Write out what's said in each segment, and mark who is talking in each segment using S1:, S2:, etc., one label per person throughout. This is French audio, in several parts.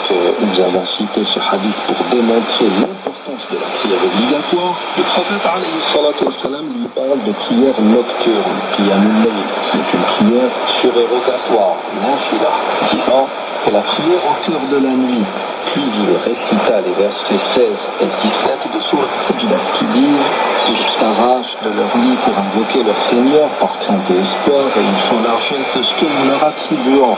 S1: que nous avons cité ce hadith pour démontrer l'importance de la prière obligatoire, le prophète alayhi salatu wassalam lui parle de prière nocturne, qiyamul layl, qui est une prière surérogatoire, nafila, disant que la prière au cœur de la nuit, puis il récita les versets 16 et 17 de Sourate Sajda qui disent qu'ils s'arrachent de leur lit pour invoquer leur Seigneur par crainte et espoir, et ils font largesse de ce que nous leur attribuons.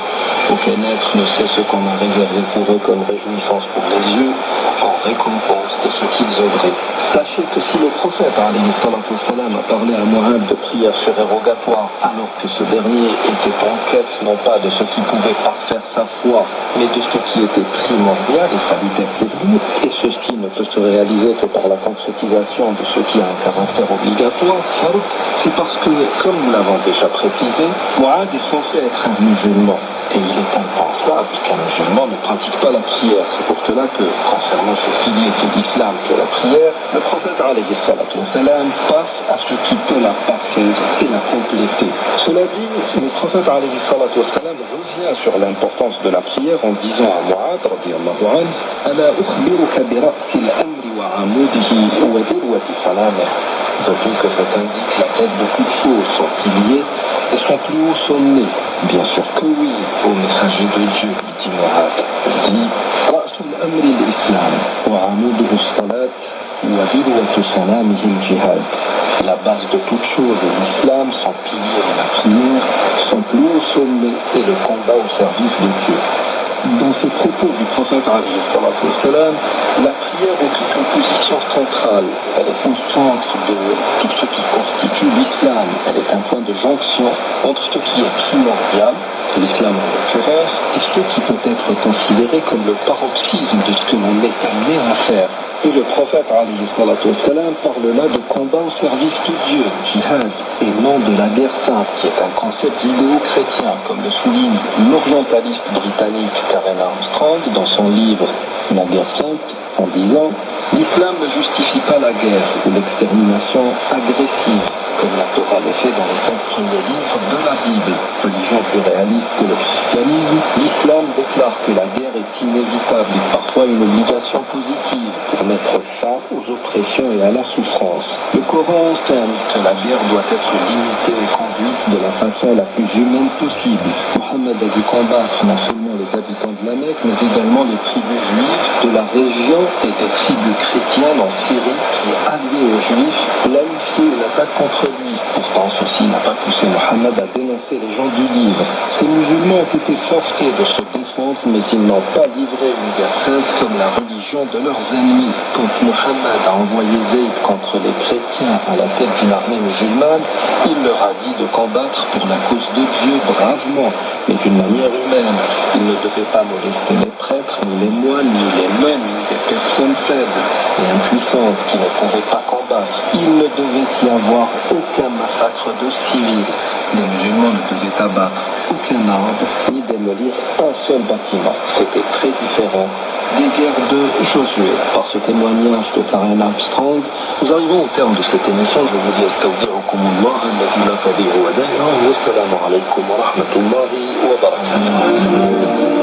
S1: Aucun être ne sait ce qu'on a réservé pour eux comme réjouissance pour les yeux, en récompense de ce qu'ils œuvraient. Sachez que si le prophète alayhi salatu wassalam a parlé à Mu'adh de prière surérogatoire, alors que ce dernier était en quête non pas de ce qui pouvait parfaire sa foi, mais de ce qui était primordial et salutaire pour lui, et ce qui ne peut se réaliser que par la concrétisation de ce qui a un caractère obligatoire, c'est parce que, comme nous l'avons déjà précisé, Mu'adh est censé être un musulman. Et il est impensable qu'un musulman ne pratique pas la prière. C'est pour cela que, concernant ce pilier de l'islam que la prière, le prophète alayhi salatu wassalam passe à ce qui peut la parfaire et la compléter. Cela dit, le prophète alayhi salatu wassalam revient sur l'importance de la prière en disant à Mu'adh radiyallahu anhu: Ala ukhbiruka bi ra'sil amri wa amudihi wa dirwati salamah. Veux-tu que ça t'indique la tête de toute chose, son pilier et son plus haut sommet? Bien sûr que oui, ô messager de Dieu, dit Mu'adh. Dit Ra'sul amri l'islam, wa amuduhu salat, wa dirwatu salamihi al-jihad. La base de toute chose est l'islam, son pilier est la prière, son plus haut sommet est le combat au service de Dieu. Dans ce propos du prophète alayhi salatu wassalam, la prière occupe une position centrale. Elle est au centre de tout ce qui constitue l'islam. Elle est un point de jonction entre ce qui est primordial, l'islam en l'occurrence, et ce qui peut être considéré comme le paroxysme de ce que l'on est amené à faire. Et le prophète alayhi salatu wassalam parle là de combat au service de Dieu, jihad, et non de la guerre sainte, qui est un concept judéo-chrétien, comme le souligne l'orientaliste britannique Karen Armstrong dans son livre La guerre sainte, en disant: l'islam ne justifie pas la guerre ou l'extermination agressive, comme la Torah le fait dans les 5 premiers livres de la Bible. Religion plus réaliste que le christianisme, l'islam déclare que la guerre est inévitable et parfois une obligation positive pour mettre fin aux oppressions et à la souffrance. Le Coran enseigne que la guerre doit être limitée et conduite de la façon la plus humaine possible. Mohammed a dû combattre non seulement les habitants de la Mecque, mais également les tribus juives de la région et des tribus chrétiennes en Syrie qui, alliées aux juifs, planifiaient une attaque contre lui. Pourtant, ceci n'a pas poussé Mohammed à dénoncer les gens du livre. Ces musulmans ont été forcés de se défendre, mais ils n'ont pas livré une guerre sainte comme la religion de leurs ennemis. Quand Mohammed a envoyé Zayd contre les chrétiens à la tête d'une armée musulmane, il leur a dit de combattre pour la cause de Dieu bravement, mais d'une manière humaine. Il ne devait pas molester les prêtres, ni les moines, ni les moines, ni des personnes faibles et impuissantes qui ne pouvaient pas combattre. Il ne devait y avoir aucun massacre de civils. Les musulmans ne devaient abattre aucun arbre, ni démolir un seul bâtiment. C'était très différent des guerres de Josué. Par ce témoignage de Karen Armstrong, nous arrivons au terme de cette émission. Je vous dis astawdi'ukumullah alladhi la tadi'u wadai'uhu wa assalamu alaykum wa rahmatullahi wa barakatuh.